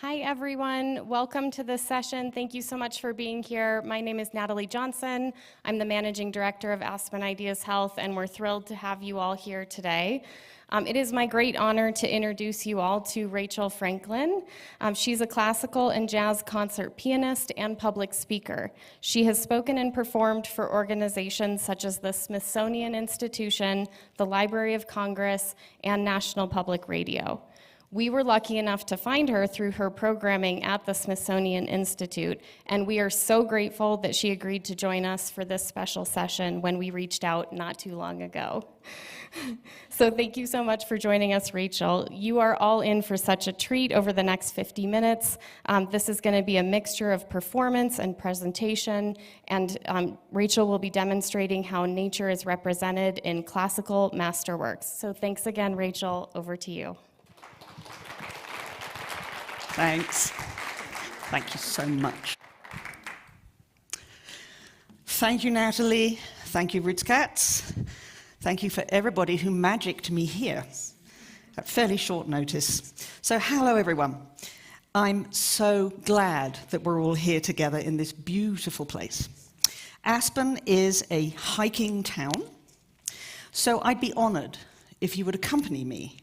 Hi, everyone. Welcome to this session. Thank you so much for being here. My name is Natalie Johnson. I'm the Managing Director of ASPEN Ideas Health, and we're thrilled to have you all here today. It is my great honor to introduce you all to Rachel Franklin. She's a classical and jazz concert pianist and public speaker. She has spoken and performed for organizations such as the Smithsonian Institution, the Library of Congress, and National Public Radio. We were lucky enough to find her through her programming at the Smithsonian Institute, and we are so grateful that she agreed to join us for this special session when we reached out not too long ago. So thank you so much for joining us, Rachel. You are all in for such a treat over the next 50 minutes. This is going to be a mixture of performance and presentation, and Rachel will be demonstrating how nature is represented in classical masterworks. So thanks again, Rachel. Over to you. Thanks. Thank you so much. Thank you, Natalie. Thank you, Roots Cats. Thank you for everybody who magicked me here at fairly short notice. So hello, everyone. I'm so glad that we're all here together in this beautiful place. Aspen is a hiking town, so I'd be honored if you would accompany me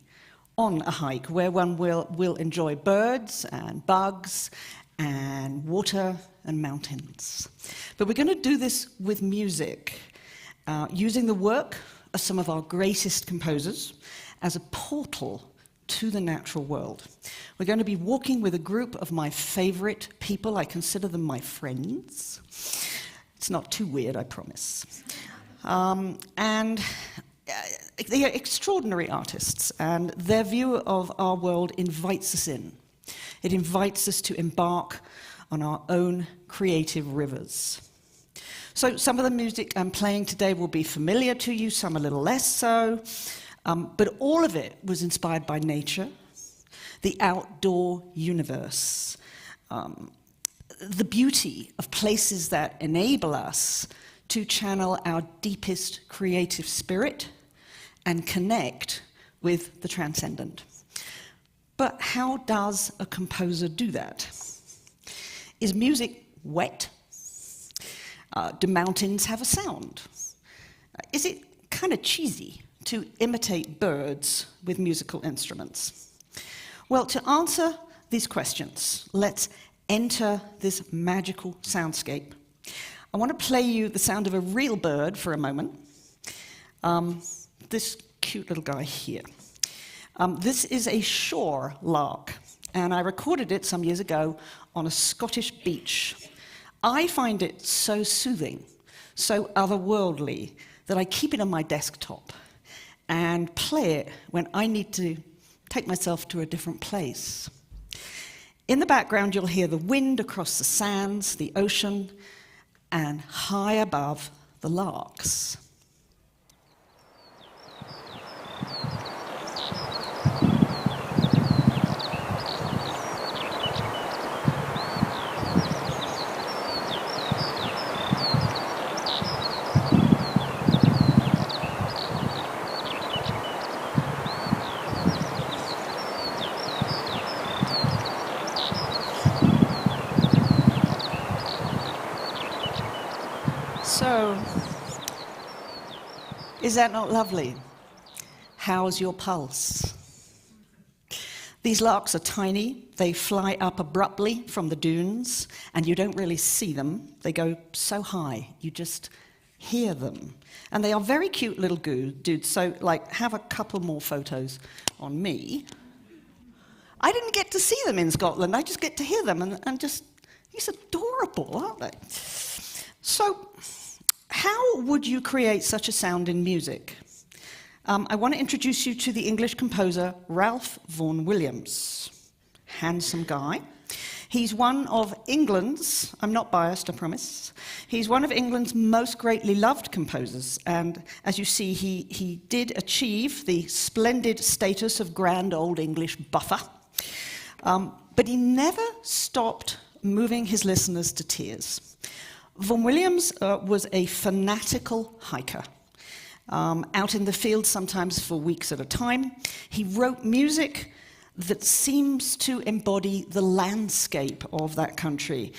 on a hike where one will enjoy birds and bugs and water and mountains. But we're going to do this with music, using the work of some of our greatest composers as a portal to the natural world. We're going to be walking with a group of my favorite people. I consider them my friends. It's not too weird, I promise. They are extraordinary artists, and their view of our world invites us in. It invites us to embark on our own creative rivers. So some of the music I'm playing today will be familiar to you, some a little less so, but all of it was inspired by nature, the outdoor universe, the beauty of places that enable us to channel our deepest creative spirit and connect with the transcendent. But how does a composer do that? Is music wet? Do mountains have a sound? Is it kind of cheesy to imitate birds with musical instruments? Well, to answer these questions, let's enter this magical soundscape. I want to play you the sound of a real bird for a moment. This cute little guy here. This is a shore lark, and I recorded it some years ago on a Scottish beach. I find it so soothing, so otherworldly, that I keep it on my desktop and play it when I need to take myself to a different place. In the background, you'll hear the wind across the sands, the ocean, and high above, the larks. So, is that not lovely? How's your pulse? These larks are tiny. They fly up abruptly from the dunes, and you don't really see them. They go so high, you just hear them. And they are very cute little dudes, so have a couple more photos on me. I didn't get to see them in Scotland. I just get to hear them, and just, it's adorable, aren't they? So, how would you create such a sound in music? I want to introduce you to the English composer Ralph Vaughan Williams. Handsome guy. He's one of England's, I'm not biased, I promise, he's one of England's most greatly loved composers, and as you see, he did achieve the splendid status of grand old English buffer, but he never stopped moving his listeners to tears. Vaughan Williams was a fanatical hiker, out in the field sometimes for weeks at a time. He wrote music that seems to embody the landscape of that country.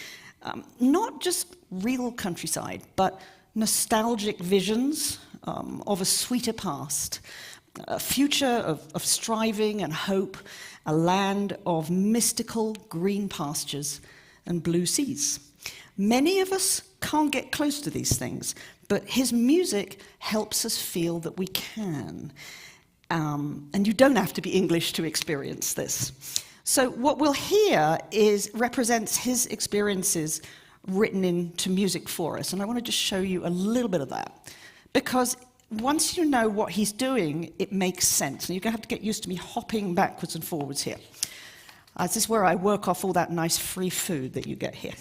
Not just real countryside, but nostalgic visions of a sweeter past, a future of striving and hope, a land of mystical green pastures and blue seas. Many of us can't get close to these things, but his music helps us feel that we can. And you don't have to be English to experience this. So what we'll hear represents his experiences written into music for us. And I want to just show you a little bit of that. Because once you know what he's doing, it makes sense. And you're going to have to get used to me hopping backwards and forwards here. This is where I work off all that nice free food that you get here.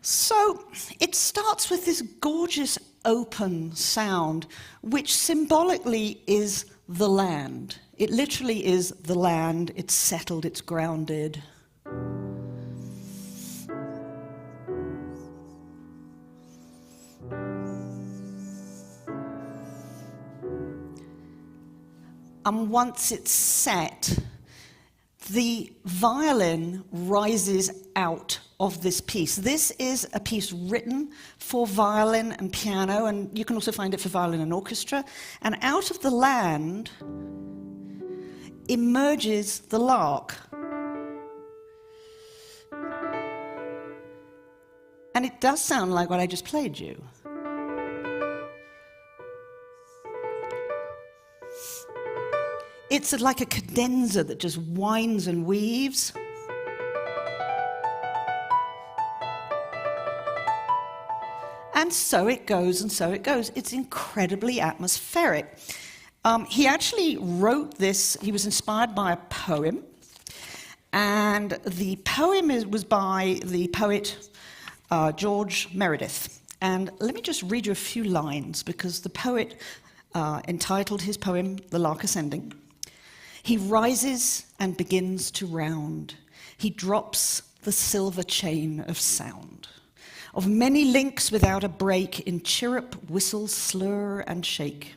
So it starts with this gorgeous open sound, which symbolically is the land. It literally is the land. It's settled, it's grounded. And once it's set, the violin rises out of this piece. This is a piece written for violin and piano, and you can also find it for violin and orchestra. And out of the land emerges the lark. And it does sound like what I just played you. It's like a cadenza that just winds and weaves. And so it goes, and so it goes. It's incredibly atmospheric. He actually wrote this, he was inspired by a poem, and the poem was by the poet George Meredith. And let me just read you a few lines, because the poet entitled his poem, The Lark Ascending. He rises and begins to round. He drops the silver chain of sound, of many links without a break in chirrup, whistle, slur, and shake.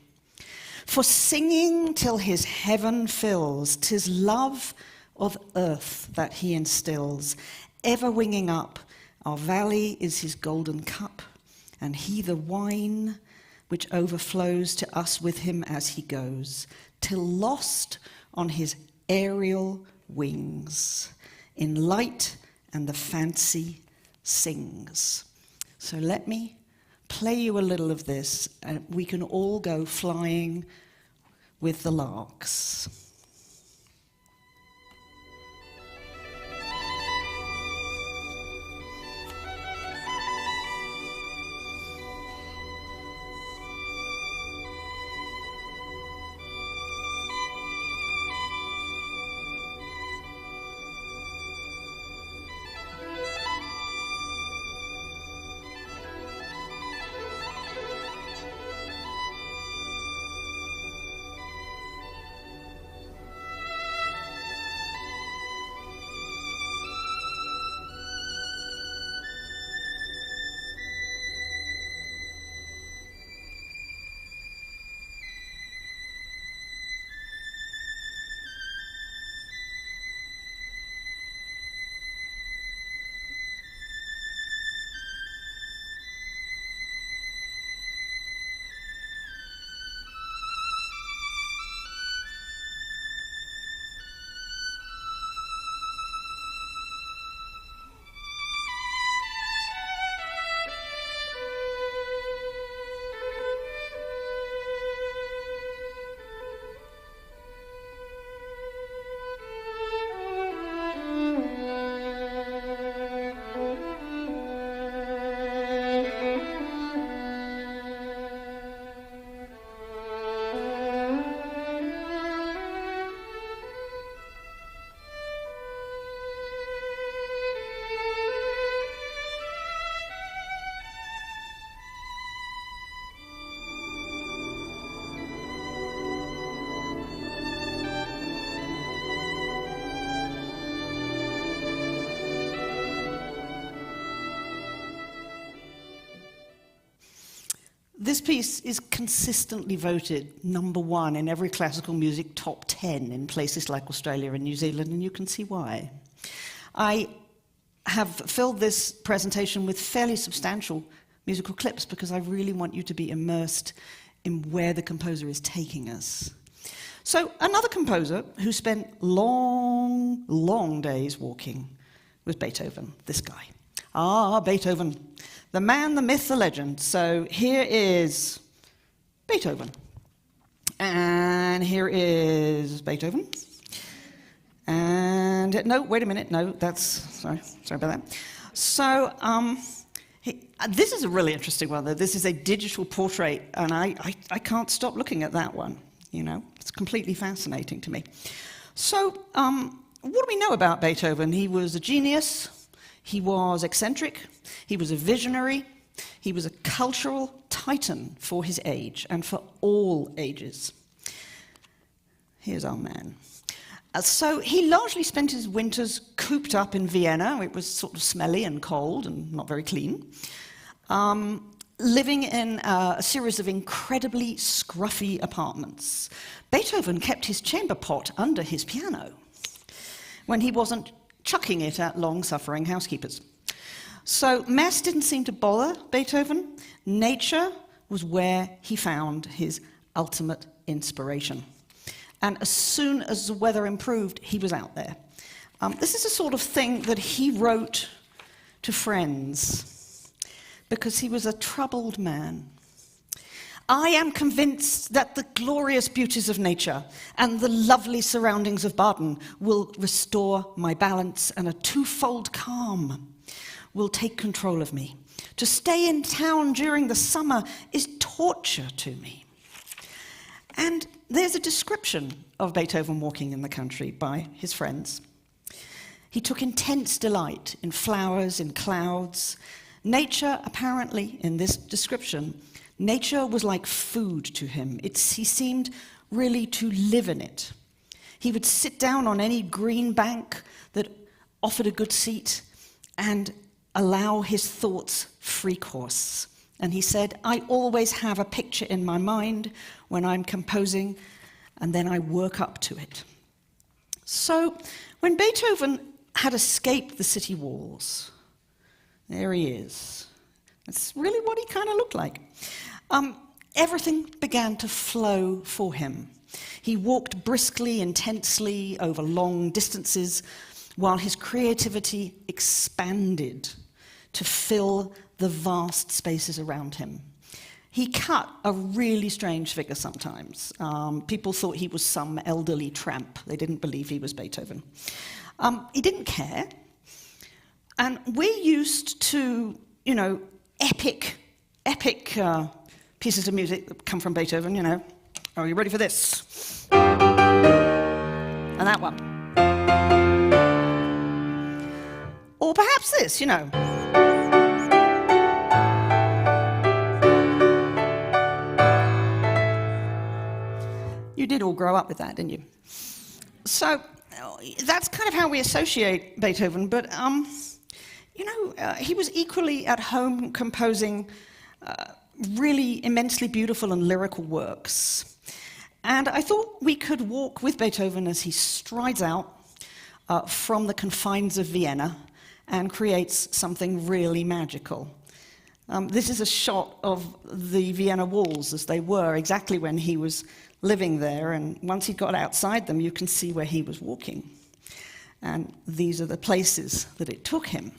For singing till his heaven fills, 'tis love of earth that he instills, ever winging up. Our valley is his golden cup, and he the wine which overflows to us with him as he goes, till lost on his aerial wings, in light and the fancy sings. So let me play you a little of this, and we can all go flying with the larks. this piece is consistently voted #1 in every classical music top 10 in places like Australia and New Zealand, and you can see why. I have filled this presentation with fairly substantial musical clips because I really want you to be immersed in where the composer is taking us. So another composer who spent long, long days walking was Beethoven, this guy. Ah, Beethoven, the man, the myth, the legend. So here is Beethoven. And here is Beethoven. And no, wait a minute, no, that's, sorry about that. So this is a really interesting one, though. This is a digital portrait, and I can't stop looking at that one, you know. It's completely fascinating to me. So what do we know about Beethoven? He was a genius, he was eccentric, he was a visionary, he was a cultural titan for his age and for all ages. Here's our man. So he largely spent his winters cooped up in Vienna. It was sort of smelly and cold and not very clean. Living in a series of incredibly scruffy apartments. Beethoven kept his chamber pot under his piano when he wasn't chucking it at long-suffering housekeepers. So mess didn't seem to bother Beethoven. Nature was where he found his ultimate inspiration. And as soon as the weather improved, he was out there. This is the sort of thing that he wrote to friends because he was a troubled man. I am convinced that the glorious beauties of nature and the lovely surroundings of Baden will restore my balance, and a twofold calm will take control of me. To stay in town during the summer is torture to me. And there's a description of Beethoven walking in the country by his friends. He took intense delight in flowers, in clouds. Nature, apparently, in this description, nature was like food to him. He seemed really to live in it. He would sit down on any green bank that offered a good seat and allow his thoughts free course. And he said, I always have a picture in my mind when I'm composing, and then I work up to it. So when Beethoven had escaped the city walls, there he is. That's really what he kind of looked like. Everything began to flow for him. He walked briskly, intensely over long distances, while his creativity expanded to fill the vast spaces around him. He cut a really strange figure sometimes. People thought he was some elderly tramp. They didn't believe he was Beethoven. He didn't care. And we're used to, you know, epic pieces of music that come from Beethoven, you know. Are you ready for this? And that one. Or perhaps this, you know. You did all grow up with that, didn't you? So that's kind of how we associate Beethoven, but he was equally at home composing really immensely beautiful and lyrical works. And I thought we could walk with Beethoven as he strides out from the confines of Vienna and creates something really magical. This is a shot of the Vienna walls as they were exactly when he was living there, and once he got outside them, you can see where he was walking. And these are the places that it took him.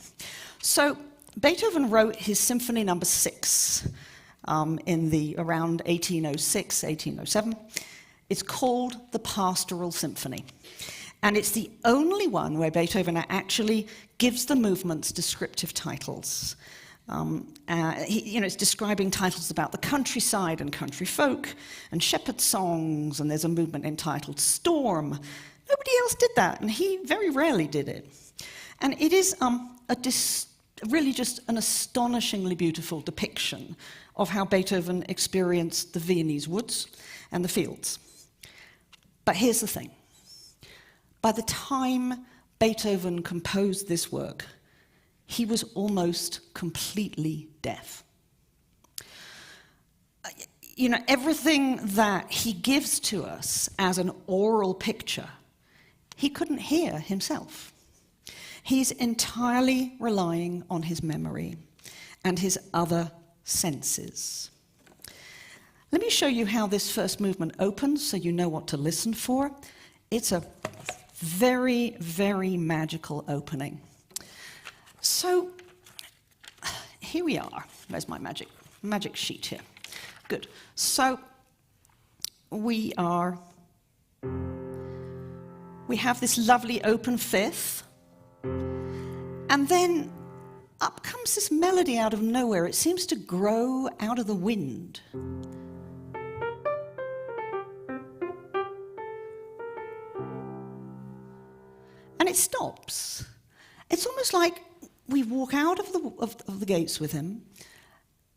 So Beethoven wrote his Symphony No. 6 in the around 1806, 1807. It's called the Pastoral Symphony. And it's the only one where Beethoven actually gives the movements descriptive titles. It's describing titles about the countryside and country folk and shepherd songs, and there's a movement entitled Storm. Nobody else did that, and he very rarely did it. And it is really just an astonishingly beautiful depiction of how Beethoven experienced the Viennese woods and the fields. But here's the thing. By the time Beethoven composed this work, he was almost completely deaf. You know, everything that he gives to us as an oral picture, he couldn't hear himself. He's entirely relying on his memory and his other senses. Let me show you how this first movement opens so you know what to listen for. It's a very, very magical opening. So here we are. There's my magic sheet here. Good. So we have this lovely open fifth, and then up comes this melody out of nowhere. It seems to grow out of the wind. And it stops. It's almost like we walk out of the gates with him,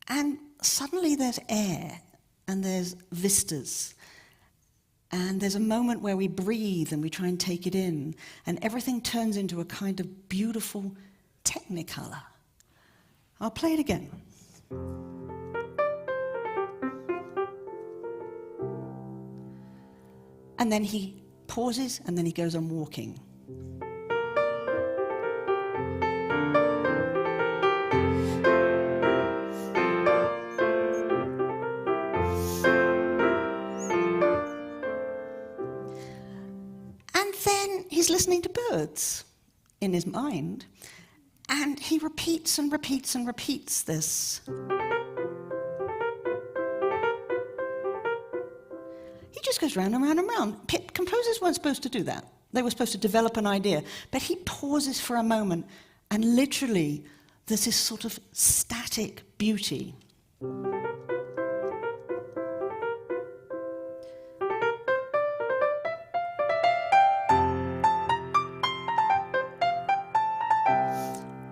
and suddenly there's air, and there's vistas, and there's a moment where we breathe and we try and take it in, and everything turns into a kind of beautiful technicolor. I'll play it again. And then he pauses, and then he goes on walking. He's listening to birds in his mind, and he repeats and repeats and repeats this. He just goes round and round and round. Composers weren't supposed to do that. They were supposed to develop an idea, but he pauses for a moment, and literally there's this sort of static beauty.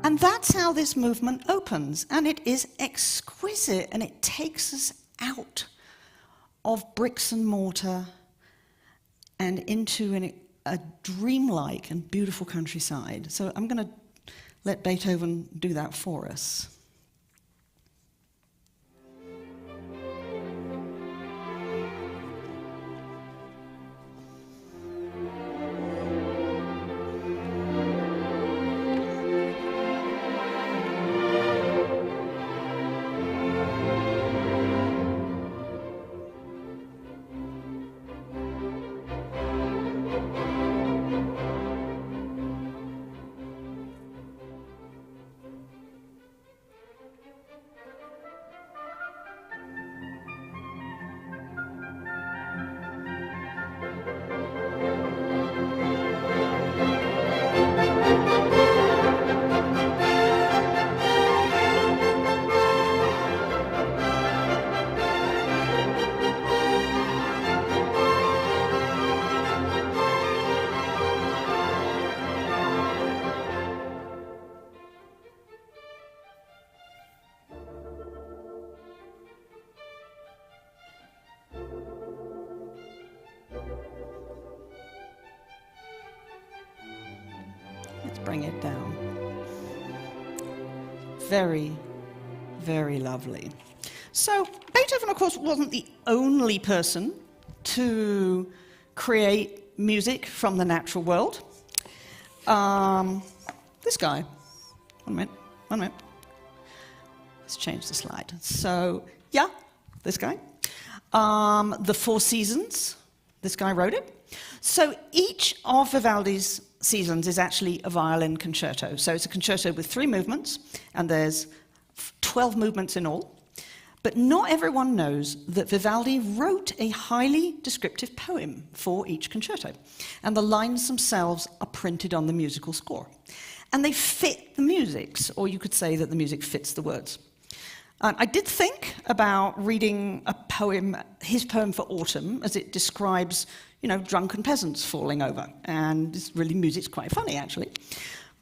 And that's how this movement opens, and it is exquisite, and it takes us out of bricks and mortar and into a dreamlike and beautiful countryside. So I'm going to let Beethoven do that for us. Bring it down. Very, very lovely. So Beethoven, of course, wasn't the only person to create music from the natural world. This guy. One minute. Let's change the slide. So, yeah, this guy. The Four Seasons. This guy wrote it. So each of Vivaldi's seasons is actually a violin concerto. So it's a concerto with 3 movements, and there's 12 movements in all. But not everyone knows that Vivaldi wrote a highly descriptive poem for each concerto, and the lines themselves are printed on the musical score. And they fit the music, or you could say that the music fits the words. I did think about reading a poem, his poem for Autumn, as it describes, drunken peasants falling over. And this music's quite funny, actually.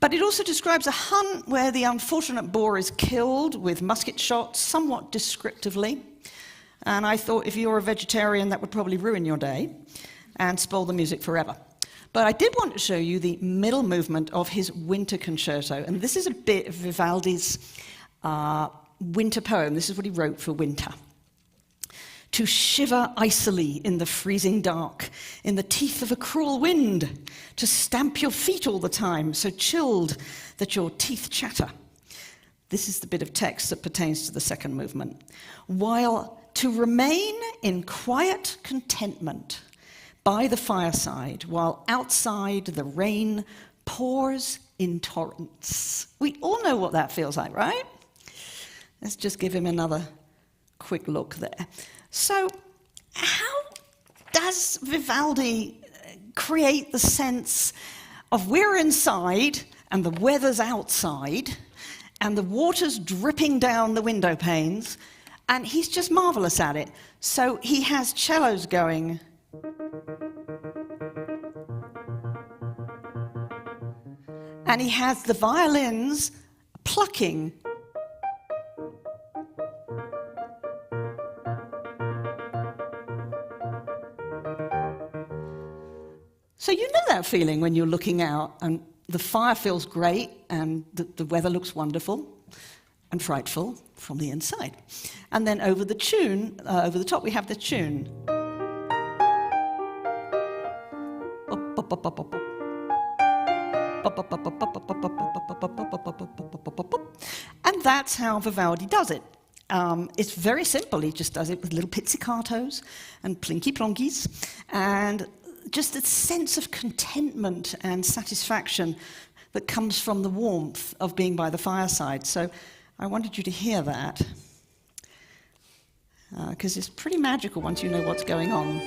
But it also describes a hunt where the unfortunate boar is killed with musket shots, somewhat descriptively. And I thought, if you're a vegetarian, that would probably ruin your day and spoil the music forever. But I did want to show you the middle movement of his winter concerto. And this is a bit of Vivaldi's winter poem. This is what he wrote for winter. to shiver icily in the freezing dark, in the teeth of a cruel wind, to stamp your feet all the time, so chilled that your teeth chatter. This is the bit of text that pertains to the second movement. While to remain in quiet contentment by the fireside, while outside the rain pours in torrents. We all know what that feels like, right? Let's just give him another quick look there. So, how does Vivaldi create the sense of we're inside and the weather's outside and the water's dripping down the window panes, and he's just marvelous at it. So he has cellos going. And he has the violins plucking. So you know that feeling when you're looking out and the fire feels great and the weather looks wonderful and frightful from the inside. And then over the tune, over the top, we have the tune. And that's how Vivaldi does it. It's very simple. He just does it with little pizzicatos and plinky-plonkies, and just a sense of contentment and satisfaction that comes from the warmth of being by the fireside. So I wanted you to hear that, because it's pretty magical once you know what's going on.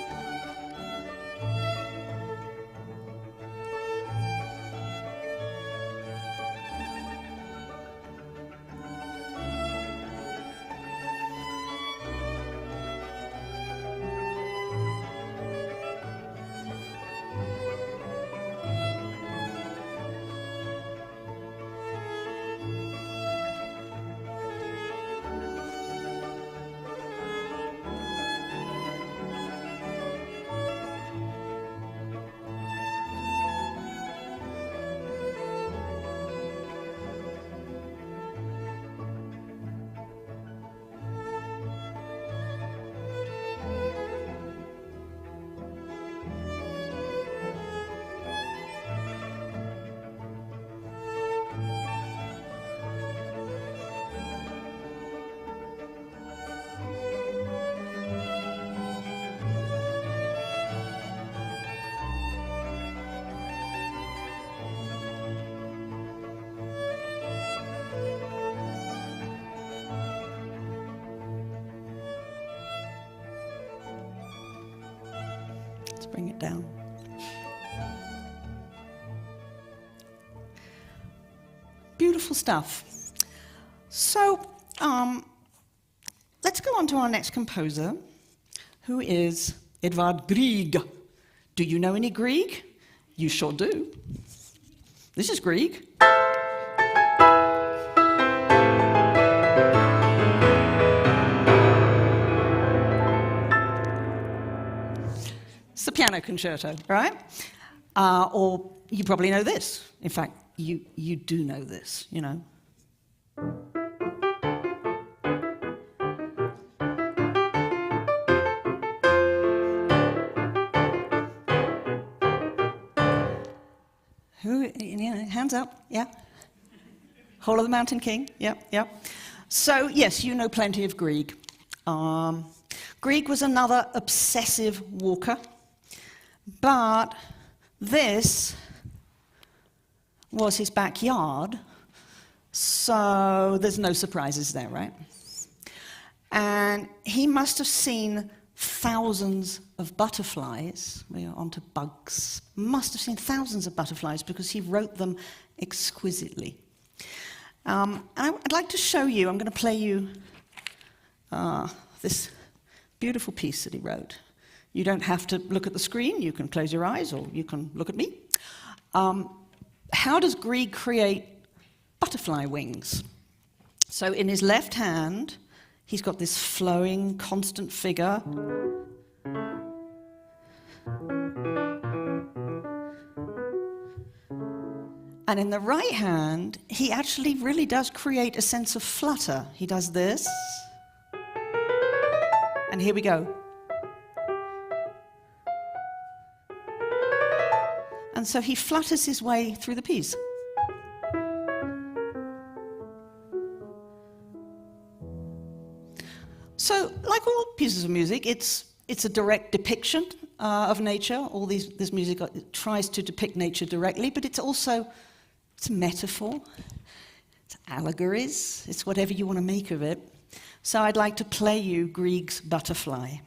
Bring it down. Beautiful stuff. So, let's go on to our next composer, who is Edvard Grieg. Do you know any Grieg? You sure do. This is Grieg. The piano concerto, right? Or you probably know this. In fact, you do know this, you know. Who, hands up, yeah. Whole of the Mountain King, yeah. So, yes, you know plenty of Grieg. Grieg was another obsessive walker. But this was his backyard, so there's no surprises there, right? And he must have seen thousands of butterflies. We are onto bugs. Must have seen thousands of butterflies because he wrote them exquisitely. And I'd like to show you, I'm going to play you this beautiful piece that he wrote. You don't have to look at the screen. You can close your eyes or you can look at me. How does Grieg create butterfly wings? So in his left hand, he's got this flowing, constant figure. And in the right hand, he actually really does create a sense of flutter. He does this. And here we go. And so he flutters his way through the piece. So, like all pieces of music, it's a direct depiction of nature. This music tries to depict nature directly, but it's a metaphor, it's allegories, it's whatever you want to make of it. So I'd like to play you Grieg's Butterfly.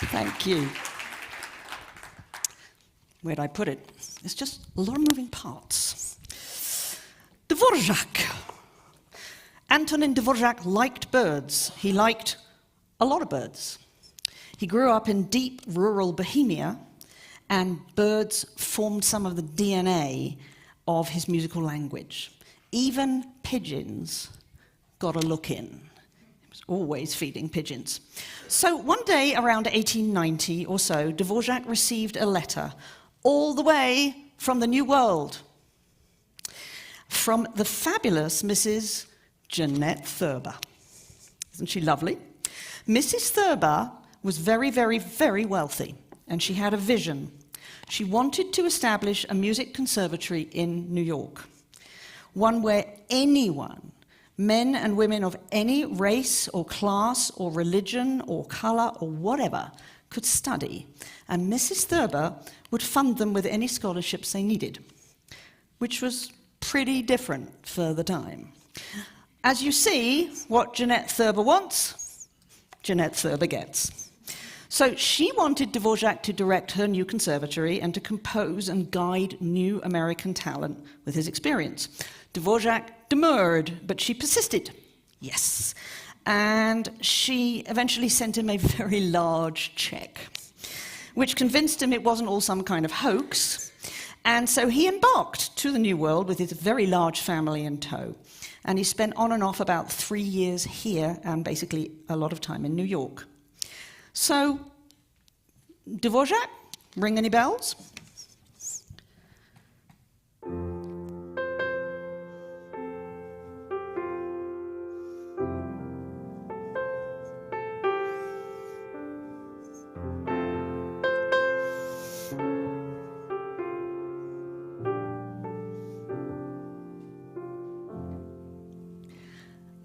Thank you. Where'd I put it? It's just a lot of moving parts. Dvorak. Antonin Dvorak liked birds. He liked a lot of birds. He grew up in deep rural Bohemia, and birds formed some of the DNA of his musical language. Even pigeons got a look in. He was always feeding pigeons. So one day around 1890 or so, Dvorak received a letter all the way from the New World, from the fabulous Mrs. Jeanette Thurber. Isn't she lovely? Mrs. Thurber was very, very, very wealthy, and she had a vision. She wanted to establish a music conservatory in New York, one where anyone, men and women of any race or class or religion or color or whatever, could study, and Mrs. Thurber would fund them with any scholarships they needed, which was pretty different for the time. As you see, what Jeanette Thurber wants, Jeanette Thurber gets. So she wanted Dvorak to direct her new conservatory and to compose and guide new American talent with his experience. Dvorak demurred, but she persisted. Yes. And she eventually sent him a very large check, which convinced him it wasn't all some kind of hoax. And so he embarked to the New World with his very large family in tow. And he spent on and off about 3 years here and basically a lot of time in New York. So, Dvorak, ring any bells?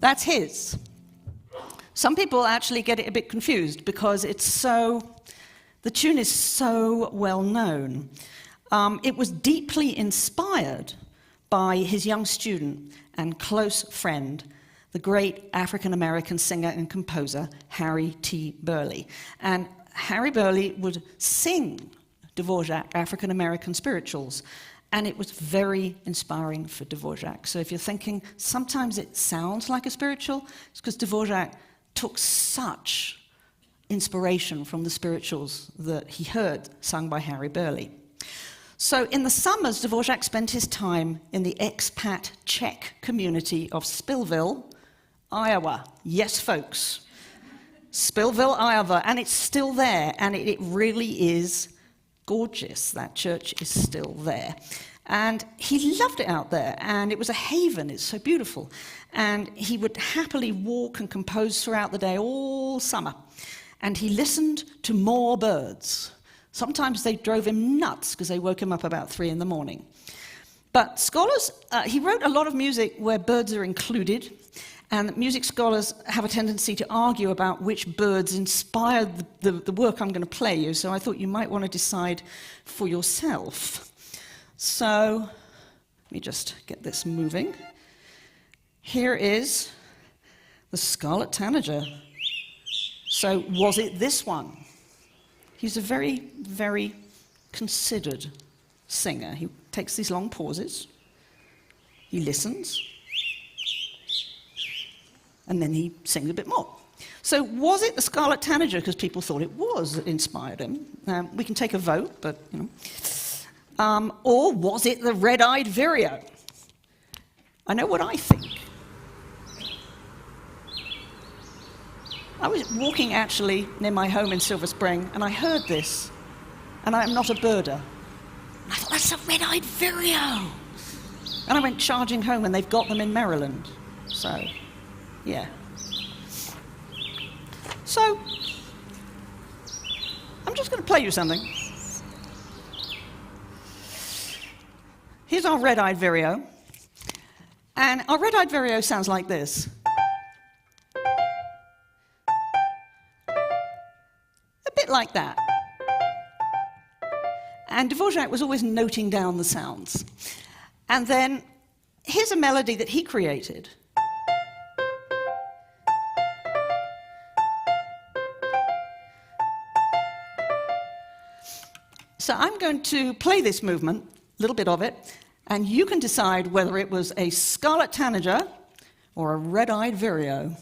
That's his. Some people actually get it a bit confused because the tune is so well known. It was deeply inspired by his young student and close friend, the great African-American singer and composer, Harry T. Burleigh. And Harry Burleigh would sing Dvorak African-American spirituals, and it was very inspiring for Dvorak. So if you're thinking, sometimes it sounds like a spiritual, it's because Dvorak took such inspiration from the spirituals that he heard sung by Harry Burleigh. So in the summers, Dvorak spent his time in the expat Czech community of Spillville, Iowa. Yes, folks. Spillville, Iowa, and it's still there, and it really is gorgeous. That church is still there. And he loved it out there, and it was a haven. It's so beautiful. And he would happily walk and compose throughout the day all summer. And he listened to more birds. Sometimes they drove him nuts because they woke him up about 3 in the morning. But scholars, he wrote a lot of music where birds are included, and music scholars have a tendency to argue about which birds inspired the work I'm going to play you, so I thought you might want to decide for yourself. So, let me just get this moving. Here is the scarlet tanager. So, was it this one? He's a very, very considered singer. He takes these long pauses, he listens, and then he sings a bit more. So was it the Scarlet Tanager, because people thought it was that inspired him? We can take a vote, but, you know. Or was it the Red-Eyed Vireo? I know what I think. I was walking actually near my home in Silver Spring, and I heard this, and I'm not a birder. And I thought, that's a red-eyed vireo! And I went charging home, and they've got them in Maryland. So, yeah. So, I'm just going to play you something. Here's our red-eyed vireo. And our red-eyed vireo sounds like this. A bit like that. And Dvorak was always noting down the sounds. And then here's a melody that he created. So I'm going to play this movement, a little bit of it, and you can decide whether it was a scarlet tanager or a red-eyed vireo.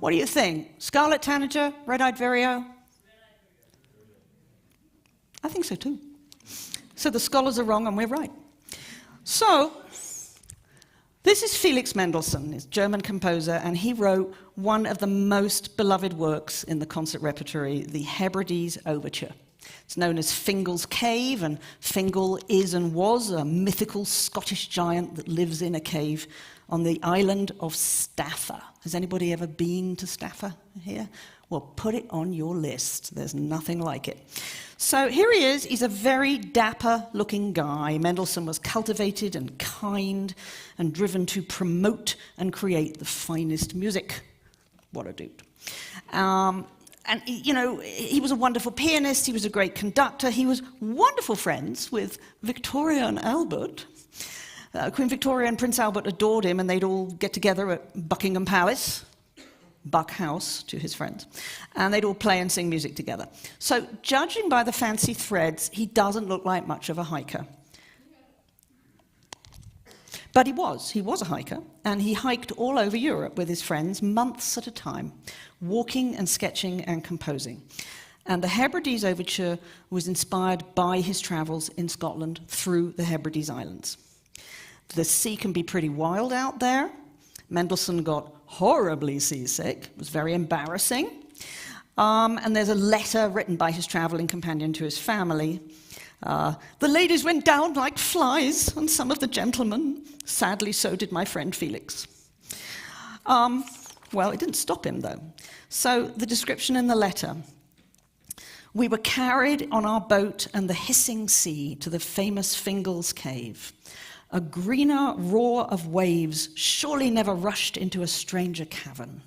What do you think? Scarlet tanager, red-eyed vireo? I think so too. So the scholars are wrong and we're right. So, this is Felix Mendelssohn, he's a German composer, and he wrote one of the most beloved works in the concert repertory, the Hebrides Overture. It's known as Fingal's Cave, and Fingal is and was a mythical Scottish giant that lives in a cave on the island of Staffa. Has anybody ever been to Staffa here? Well, put it on your list. There's nothing like it. So here he is. He's a very dapper-looking guy. Mendelssohn was cultivated and kind and driven to promote and create the finest music. What a dude. And, you know, he was a wonderful pianist. He was a great conductor. He was wonderful friends with Victoria and Albert. Queen Victoria and Prince Albert adored him, and they'd all get together at Buckingham Palace, Buck House to his friends, and they'd all play and sing music together. So, judging by the fancy threads, he doesn't look like much of a hiker. But he was a hiker, and he hiked all over Europe with his friends months at a time, walking and sketching and composing. And the Hebrides Overture was inspired by his travels in Scotland through the Hebrides Islands. The sea can be pretty wild out there. Mendelssohn got horribly seasick. It was very embarrassing. And there's a letter written by his traveling companion to his family. The ladies went down like flies, and some of the gentlemen. Sadly, so did my friend Felix. Well, it didn't stop him, though. So the description in the letter: we were carried on our boat and the hissing sea to the famous Fingal's Cave. A greener roar of waves surely never rushed into a stranger cavern,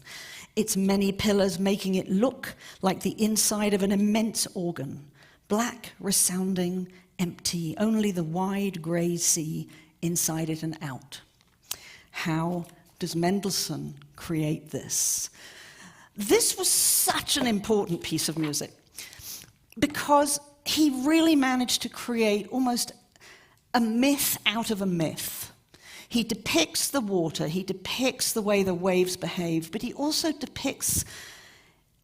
its many pillars making it look like the inside of an immense organ, black, resounding, empty, only the wide grey sea inside it and out. How does Mendelssohn create this? This was such an important piece of music because he really managed to create almost a myth out of a myth. He depicts the water, he depicts the way the waves behave, but he also depicts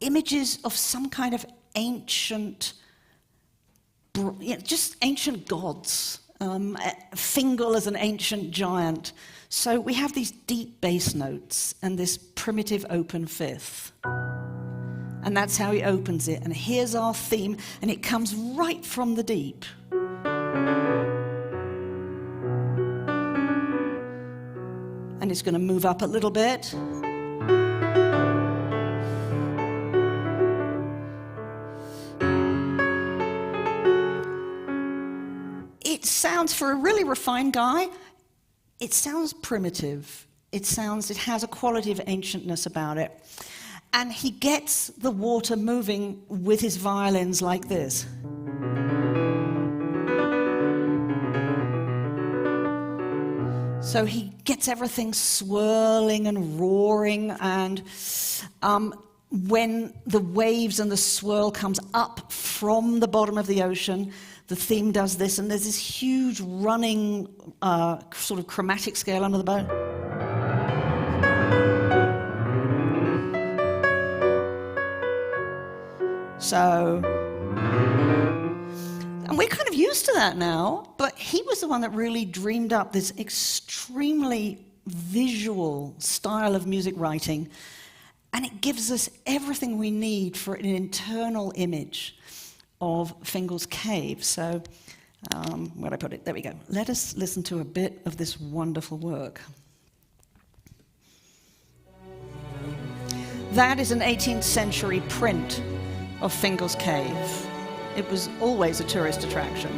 images of some kind of ancient, just ancient gods. Fingal as an ancient giant. So we have these deep bass notes and this primitive open fifth. And that's how he opens it. And here's our theme, and it comes right from the deep. And it's going to move up a little bit. It sounds, for a really refined guy, it sounds primitive. It has a quality of ancientness about it. And he gets the water moving with his violins like this. So he gets everything swirling and roaring, and when the waves and the swirl comes up from the bottom of the ocean, the theme does this, and there's this huge running sort of chromatic scale under the bow. So, and we're kind of used to that now, but he was the one that really dreamed up this extremely visual style of music writing, and it gives us everything we need for an internal image of Fingal's Cave. So, where'd I put it? There we go. Let us listen to a bit of this wonderful work. That is an 18th century print of Fingal's Cave. It was always a tourist attraction.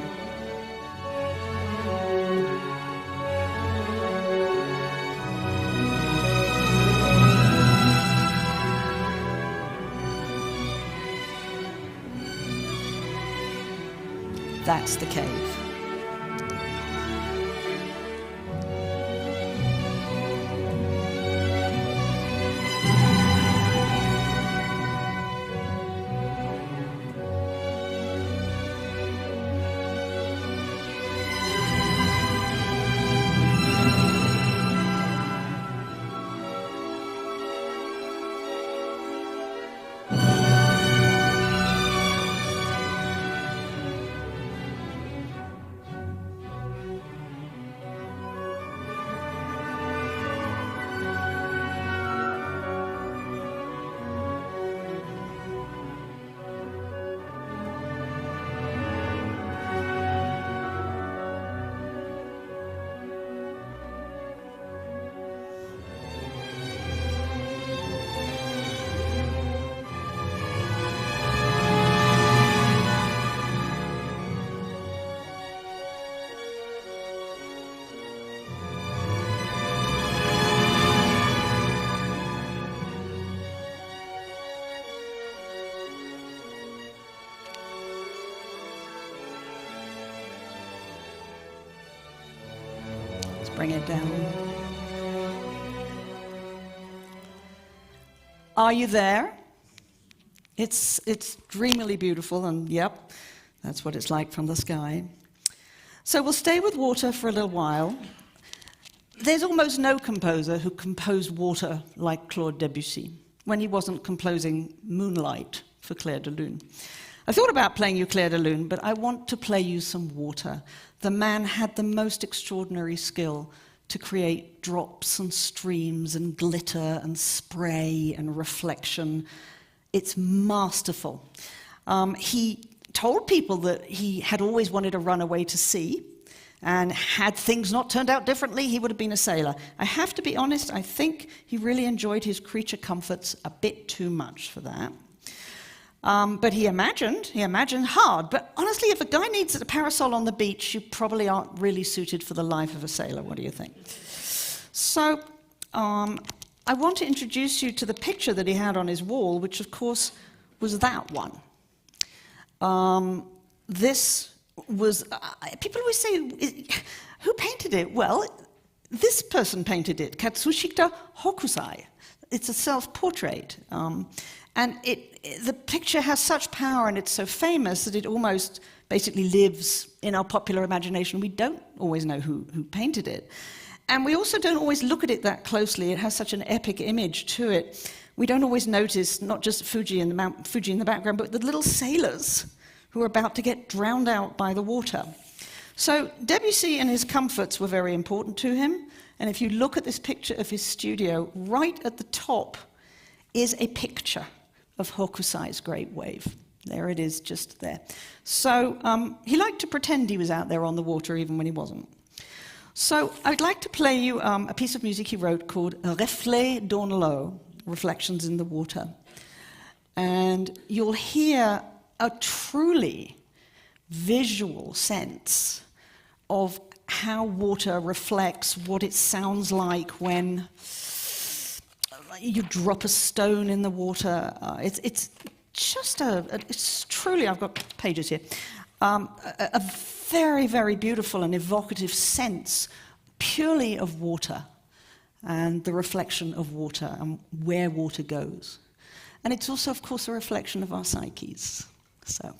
That's the cave. Bring it down. Are you there? It's dreamily beautiful, and yep, that's what it's like from the sky. So we'll stay with water for a little while. There's almost no composer who composed water like Claude Debussy when he wasn't composing Moonlight for Clair de Lune. I thought about playing you Clair de Lune, but I want to play you some water. The man had the most extraordinary skill to create drops and streams and glitter and spray and reflection. It's masterful. He told people that he had always wanted to run away to sea, and had things not turned out differently, he would have been a sailor. I have to be honest, I think he really enjoyed his creature comforts a bit too much for that. But he imagined hard. But honestly, if a guy needs a parasol on the beach, you probably aren't really suited for the life of a sailor. What do you think? So I want to introduce you to the picture that he had on his wall, which of course was that one. This was, people always say, who painted it? Well, this person painted it, Katsushita Hokusai. It's a self-portrait. And the picture has such power and it's so famous that it almost basically lives in our popular imagination. We don't always know who painted it. And we also don't always look at it that closely. It has such an epic image to it. We don't always notice not just Fuji in the background, but the little sailors who are about to get drowned out by the water. So Debussy and his comforts were very important to him. And if you look at this picture of his studio, right at the top is a picture of Hokusai's Great Wave. There it is, just there. So he liked to pretend he was out there on the water even when he wasn't. So I'd like to play you a piece of music he wrote called Reflets dans l'eau, Reflections in the Water. And you'll hear a truly visual sense of how water reflects, what it sounds like when you drop a stone in the water. It's just it's truly, I've got pages here, a very, very beautiful and evocative sense purely of water and the reflection of water and where water goes. And it's also, of course, a reflection of our psyches. So.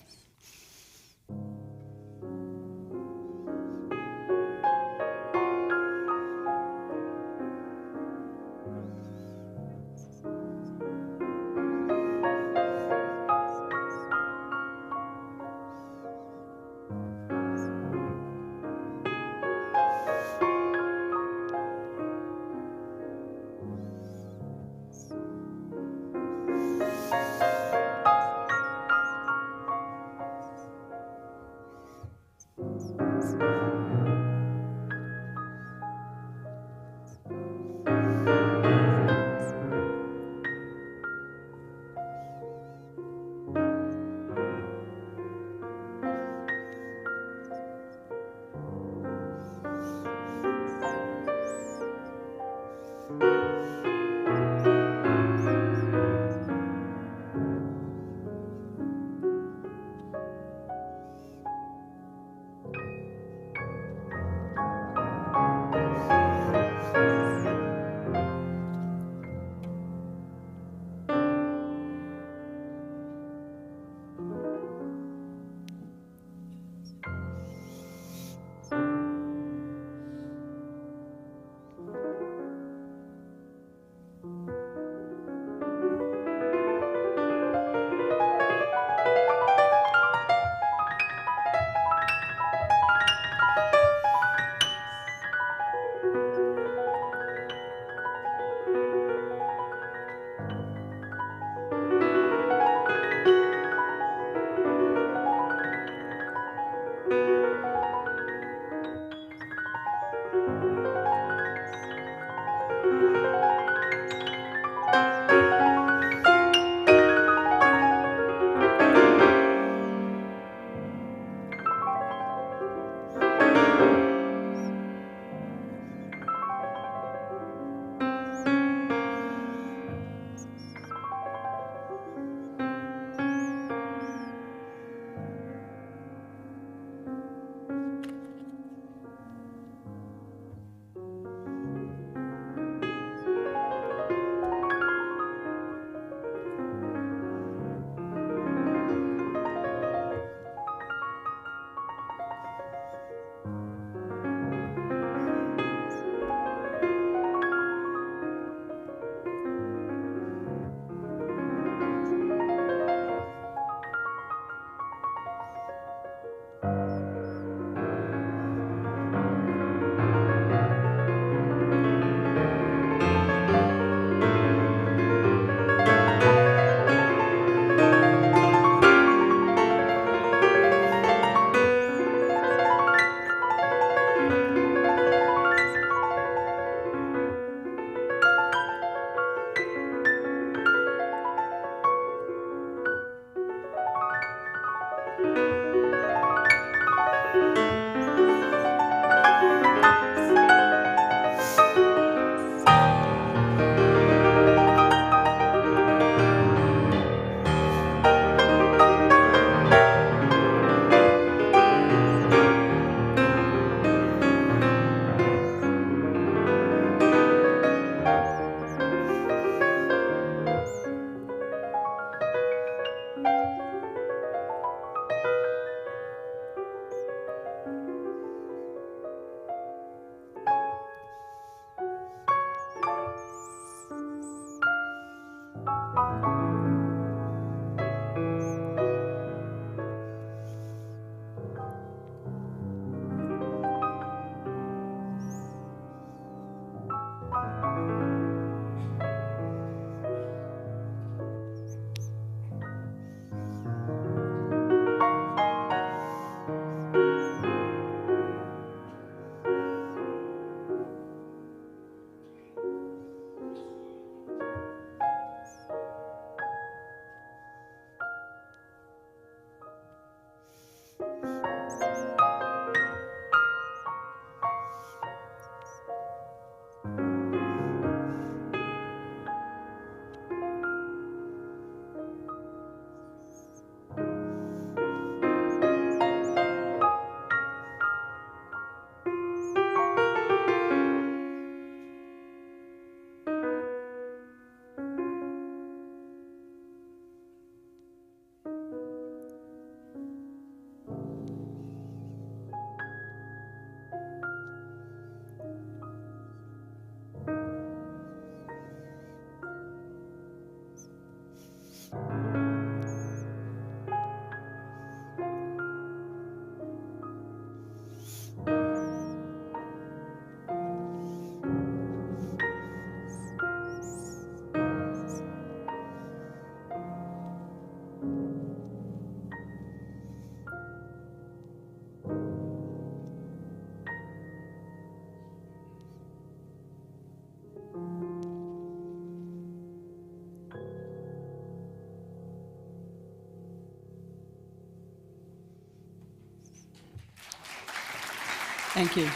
Thank you.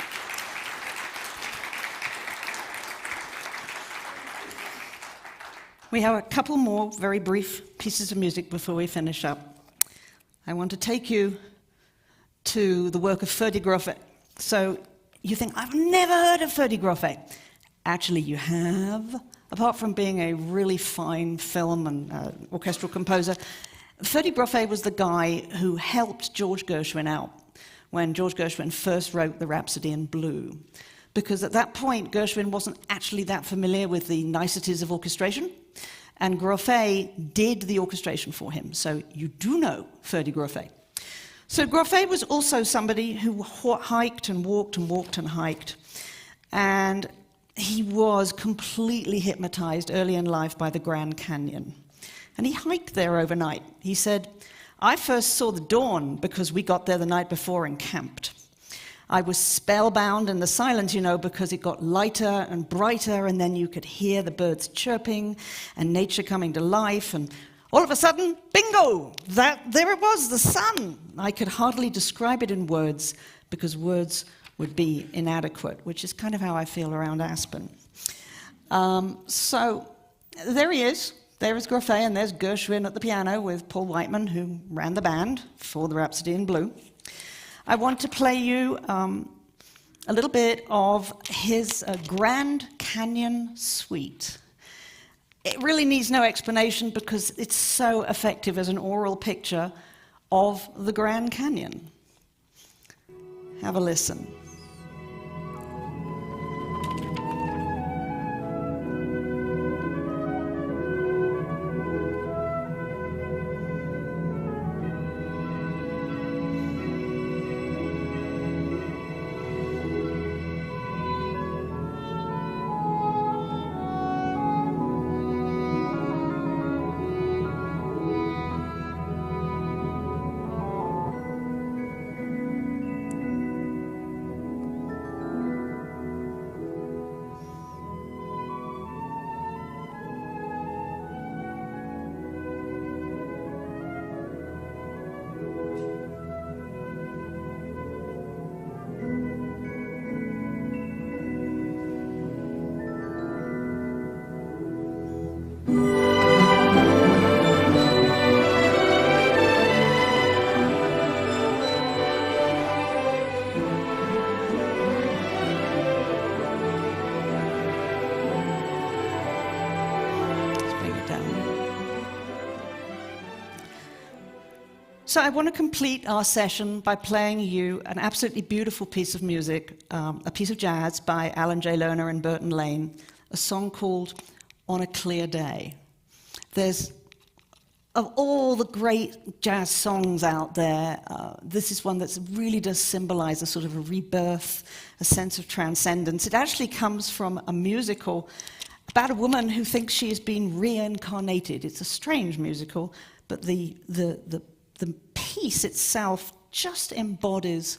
We have a couple more very brief pieces of music before we finish up. I want to take you to the work of Ferdi Grofé. So you think, I've never heard of Ferdi Grofé. Actually, you have. Apart from being a really fine film and orchestral composer, Ferdi Grofé was the guy who helped George Gershwin out when George Gershwin first wrote the Rhapsody in Blue. Because at that point, Gershwin wasn't actually that familiar with the niceties of orchestration, and Grofé did the orchestration for him. So you do know Ferdi Grofé. So Grofé was also somebody who hiked and walked and walked and hiked. And he was completely hypnotized early in life by the Grand Canyon. And he hiked there overnight. He said, I first saw the dawn because we got there the night before and camped. I was spellbound in the silence, because it got lighter and brighter, and then you could hear the birds chirping and nature coming to life, and all of a sudden, bingo! There it was, the sun! I could hardly describe it in words because words would be inadequate, which is kind of how I feel around Aspen. So there he is. There is Grofé, and there's Gershwin at the piano with Paul Whiteman, who ran the band for the Rhapsody in Blue. I want to play you a little bit of his Grand Canyon Suite. It really needs no explanation because it's so effective as an oral picture of the Grand Canyon. Have a listen. So I want to complete our session by playing you an absolutely beautiful piece of music, a piece of jazz by Alan J. Lerner and Burton Lane, a song called On a Clear Day. There's, of all the great jazz songs out there, this is one that really does symbolize a sort of a rebirth, a sense of transcendence. It actually comes from a musical about a woman who thinks she has been reincarnated. It's a strange musical, but the piece itself just embodies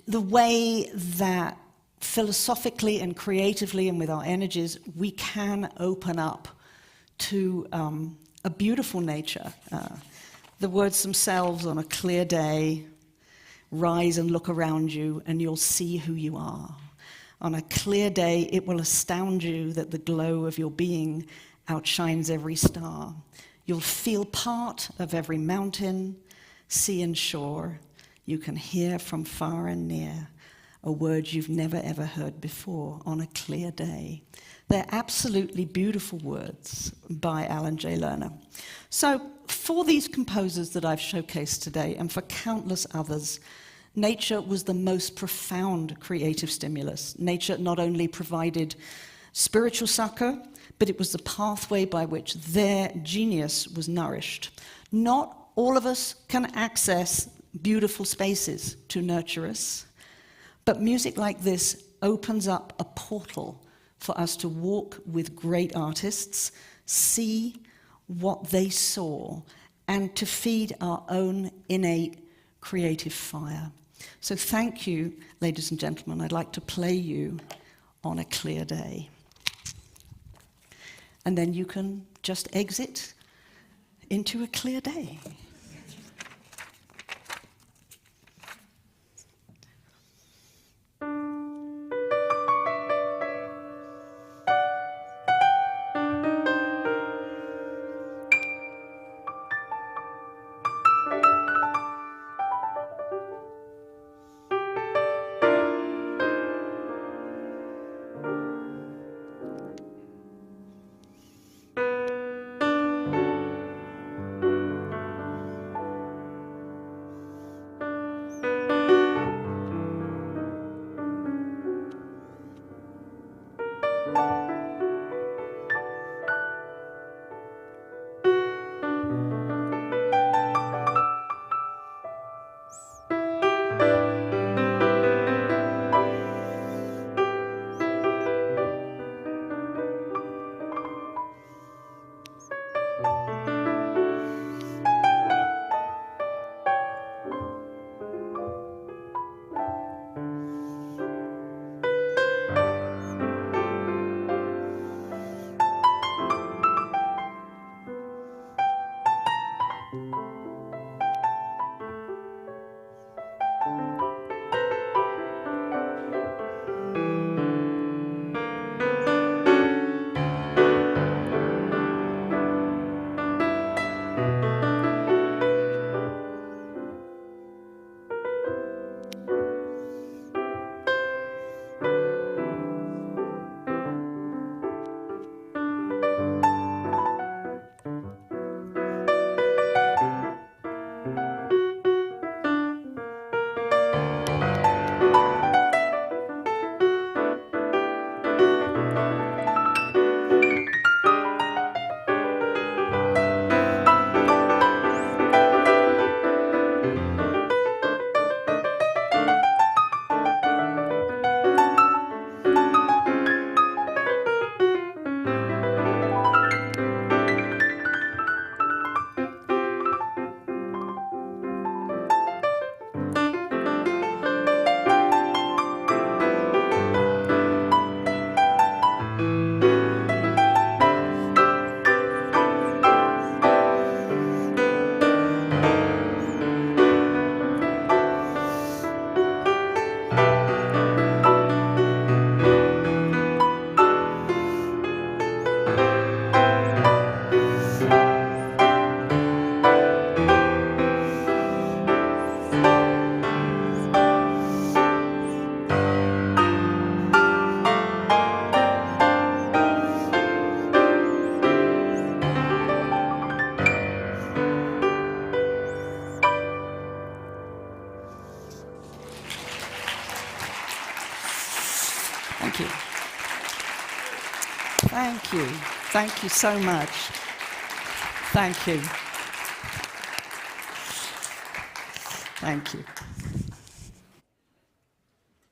the way that philosophically and creatively and with our energies we can open up to a beautiful nature. The words themselves, on a clear day, rise and look around you and you'll see who you are. On a clear day, it will astound you that the glow of your being outshines every star. You'll feel part of every mountain, sea and shore. You can hear from far and near a word you've never ever heard before on a clear day. They're absolutely beautiful words by Alan J. Lerner. So for these composers that I've showcased today and for countless others, nature was the most profound creative stimulus. Nature not only provided spiritual succor, but it was the pathway by which their genius was nourished. Not all of us can access beautiful spaces to nurture us, but music like this opens up a portal for us to walk with great artists, see what they saw, and to feed our own innate creative fire. So thank you, ladies and gentlemen. I'd like to play you On a Clear Day. And then you can just exit into a clear day. Thank you. Thank you. Thank you so much. Thank you. Thank you.